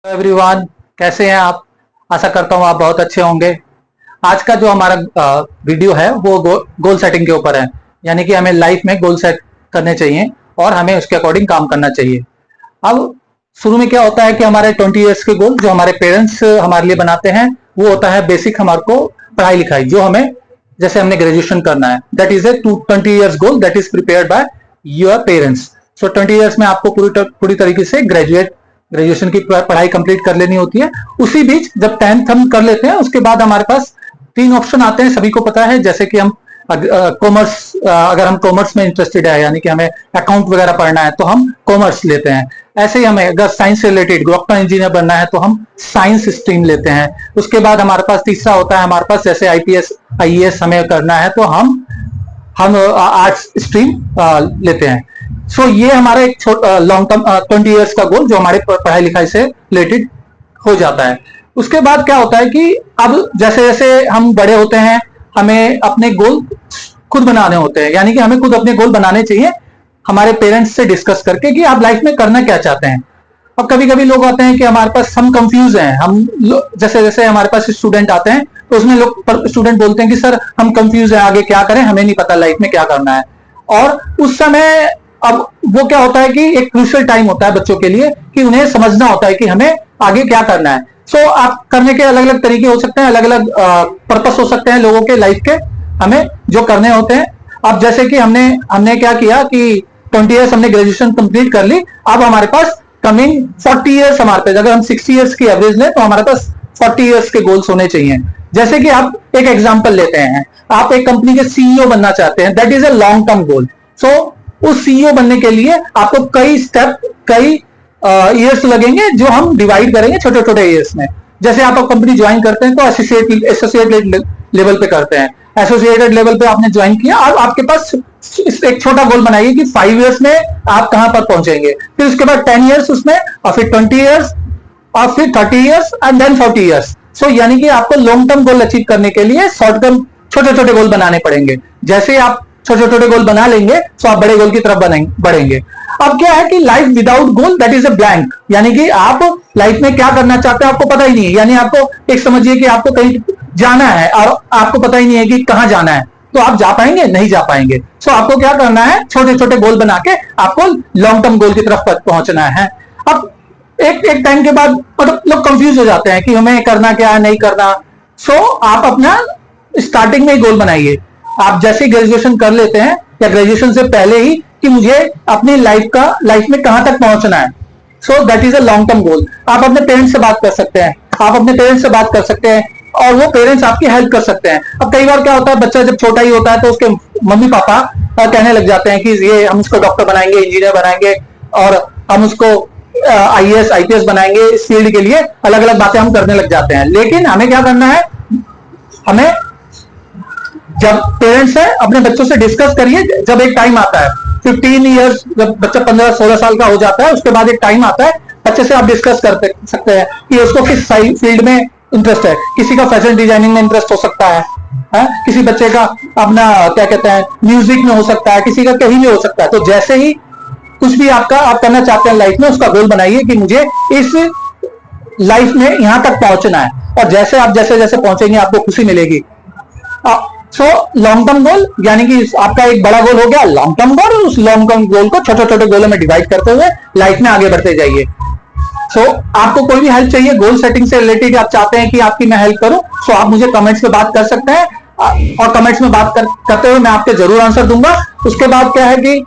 Everyone, कैसे हैं आप? आशा करता हूँ आप बहुत अच्छे होंगे। आज का जो हमारा वीडियो है वो गोल सेटिंग के ऊपर है, यानी कि हमें लाइफ में गोल सेट करने चाहिए और हमें उसके अकॉर्डिंग काम करना चाहिए। अब शुरू में क्या होता है कि हमारे 20 इयर्स के गोल जो हमारे पेरेंट्स हमारे लिए बनाते हैं वो होता है बेसिक हमारे को पढ़ाई लिखाई, जो हमें जैसे हमने ग्रेजुएशन करना है, that is A 20 years goal that is prepared by your parents. So 20 years में आपको पूरी तरीके से ग्रेजुएशन की पढ़ाई कंप्लीट कर लेनी होती है। उसी बीच जब 10th हम कर लेते हैं उसके बाद हमारे पास 3 ऑप्शन आते हैं, सभी को पता है। जैसे कि हम कॉमर्स, अगर हम कॉमर्स में इंटरेस्टेड है, यानी कि हमें अकाउंट वगैरह पढ़ना है तो हम कॉमर्स लेते हैं। ऐसे ही हमें अगर साइंस से रिलेटेड डॉक्टर इंजीनियर बनना है तो हम साइंस स्ट्रीम लेते हैं। उसके बाद हमारे पास तीसरा होता है, हमारे पास जैसे आईपीएस आईएएस हमें करना है तो हम आर्ट्स स्ट्रीम लेते हैं। सो ये हमारा एक लॉन्ग टर्म 20 इयर्स का गोल जो हमारे पढ़ाई लिखाई से रिलेटेड हो जाता है। उसके बाद क्या होता है कि अब जैसे जैसे हम बड़े होते हैं हमें अपने गोल खुद बनाने होते हैं, यानी कि हमें खुद अपने गोल बनाने चाहिए हमारे पेरेंट्स से डिस्कस करके कि आप लाइफ में करना क्या चाहते हैं। अब कभी कभी लोग आते हैं कि हमारे पास हम कंफ्यूज हैं, हम जैसे जैसे हमारे पास स्टूडेंट आते हैं तो उसमें लोग स्टूडेंट बोलते हैं कि सर हम कंफ्यूज हैं, आगे क्या करें, हमें नहीं पता लाइफ में क्या करना है। और उस समय अब वो क्या होता है कि एक क्रूशियल टाइम होता है बच्चों के लिए कि उन्हें समझना होता है कि हमें आगे क्या करना है। सो आप करने के अलग अलग तरीके हो सकते हैं, अलग अलग पर्पस हो सकते हैं लोगों के लाइफ के, हमें जो करने होते हैं। अब जैसे कि हमने क्या किया कि 20 इयर्स हमने ग्रेजुएशन कंप्लीट कर ली। अब हमारे पास कमिंग 40 इयर्स हमारे पास, अगर हम 60 इयर्स की एवरेज लें तो हमारे पास 40 इयर्स के गोल्स होने चाहिए। जैसे कि आप एक एग्जांपल लेते हैं, आप एक कंपनी के सीईओ बनना चाहते हैं, that is a long term goal. So उस सीईओ बनने के लिए आपको कई स्टेप, कई ईयर्स लगेंगे जो हम डिवाइड करेंगे छोटे छोटे ईयर्स में। जैसे आप कंपनी ज्वाइन करते हैं तो एसोसिएट लेवल पे करते हैं, एसोसिएटेड लेवल पे आपने ज्वाइन किया, अब आपके पास एक छोटा गोल बनाइए कि 5 इयर्स में आप कहां पर पहुंचेंगे। फिर उसके बाद 10 इयर्स उसमें, और फिर 20 इयर्स, और फिर 30 इयर्स एंड देन 40 इयर्स। सो यानी कि आपको लॉन्ग टर्म गोल अचीव करने के लिए शॉर्ट टर्म छोटे छोटे गोल बनाने पड़ेंगे। जैसे आप छोटे छोटे गोल बना लेंगे तो आप बड़े गोल की तरफ बढ़ेंगे। अब क्या है कि life without goal that is a blank, यानी कि आप लाइफ में क्या करना चाहते हैं आपको पता ही नहीं है। यानी आपको एक समझिए कि आपको कहीं जाना है और आपको पता ही नहीं है कि कहां जाना है, तो आप जा पाएंगे? नहीं जा पाएंगे। सो आपको क्या करना है, छोटे छोटे गोल बना के आपको लॉन्ग टर्म गोल की तरफ पहुंचना है। अब एक टाइम के बाद मतलब लोग कंफ्यूज हो जाते हैं कि हमें करना क्या है, नहीं करना। सो आप अपना स्टार्टिंग में ही गोल बनाइए। आप जैसे ग्रेजुएशन कर लेते हैं या ग्रेजुएशन से पहले ही कि मुझे अपनी लाइफ में कहां तक पहुंचना है, so that is a long term गोल। आप अपने पेरेंट्स से बात कर सकते हैं, आप अपने पेरेंट्स से बात कर सकते हैं और वो पेरेंट्स आपकी हेल्प कर सकते हैं। अब कई बार क्या होता है, बच्चा जब छोटा ही होता है तो उसके मम्मी पापा कहने लग जाते हैं कि ये हम उसको डॉक्टर बनाएंगे, इंजीनियर बनाएंगे, और हम उसको आईएएस आईपीएस बनाएंगे। इस फील्ड के लिए अलग अलग बातें हम करने लग जाते हैं। लेकिन हमें क्या करना है, हमें जब पेरेंट्स है अपने बच्चों से डिस्कस करिए। जब एक टाइम आता है 15 इयर्स, जब बच्चा 15-16 साल का हो जाता है उसके बाद एक टाइम आता है बच्चे से आप डिस्कस कर सकते हैं कि उसको किस फील्ड में इंटरेस्ट है। किसी का फैशन डिजाइनिंग में इंटरेस्ट हो सकता है, किसी बच्चे का अपना क्या कहते हैं म्यूजिक में हो सकता है, किसी का कहीं भी हो सकता है। तो जैसे ही कुछ भी आप करना चाहते हैं लाइफ में, उसका गोल बनाइए कि मुझे इस लाइफ में यहां तक पहुंचना है, और जैसे आप जैसे जैसे पहुंचेंगे आपको खुशी मिलेगी। सो लॉन्ग टर्म गोल यानी कि आपका एक बड़ा गोल हो गया लॉन्ग टर्म गोल, और उस लॉन्ग टर्म गोल को छोटे छोटे गोलों में डिवाइड करते हुए लाइफ में आगे बढ़ते जाइए। सो आपको कोई भी हेल्प चाहिए गोल सेटिंग से रिलेटेड, आप चाहते हैं कि आपकी मैं हेल्प करूं, सो आप मुझे कमेंट्स में बात कर सकते हैं, और कमेंट्स में बात करते हुए मैं आपके जरूर आंसर दूंगा। उसके बाद क्या है कि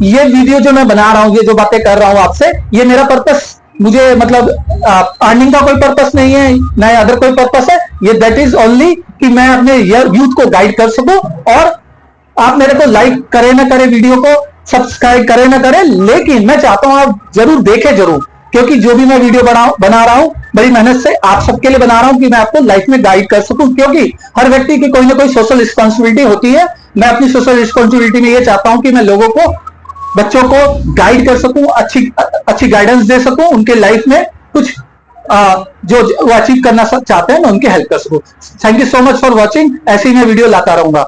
ये वीडियो जो मैं बना रहा हूं, ये जो बातें कर रहा हूं आपसे, ये मेरा पर्पस, मुझे मतलब अर्निंग का कोई पर्पस नहीं है, ना अदर कोई पर्पस है। ये दैट इज ओनली कि मैं अपने यूथ को गाइड कर सकूं। और आप मेरे को लाइक करें ना करें, वीडियो को सब्सक्राइब करें ना करें, लेकिन मैं चाहता हूं आप जरूर देखें जरूर, क्योंकि जो भी मैं वीडियो बना रहा हूं बड़ी मेहनत से आप सबके लिए बना रहा हूं कि मैं आपको लाइफ में गाइड कर सकूं। क्योंकि हर व्यक्ति की कोई ना कोई सोशल रिस्पॉन्सिबिलिटी होती है। मैं अपनी सोशल रिस्पॉन्सिबिलिटी में ये चाहता हूं कि मैं लोगों को, बच्चों को गाइड कर सकूं, अच्छी गाइडेंस दे सकूं, उनके लाइफ में कुछ जो वो अचीव करना चाहते हैं मैं उनकी हेल्प कर सकूं। Thank you so much for watching. ऐसे ही मैं वीडियो लाता रहूंगा।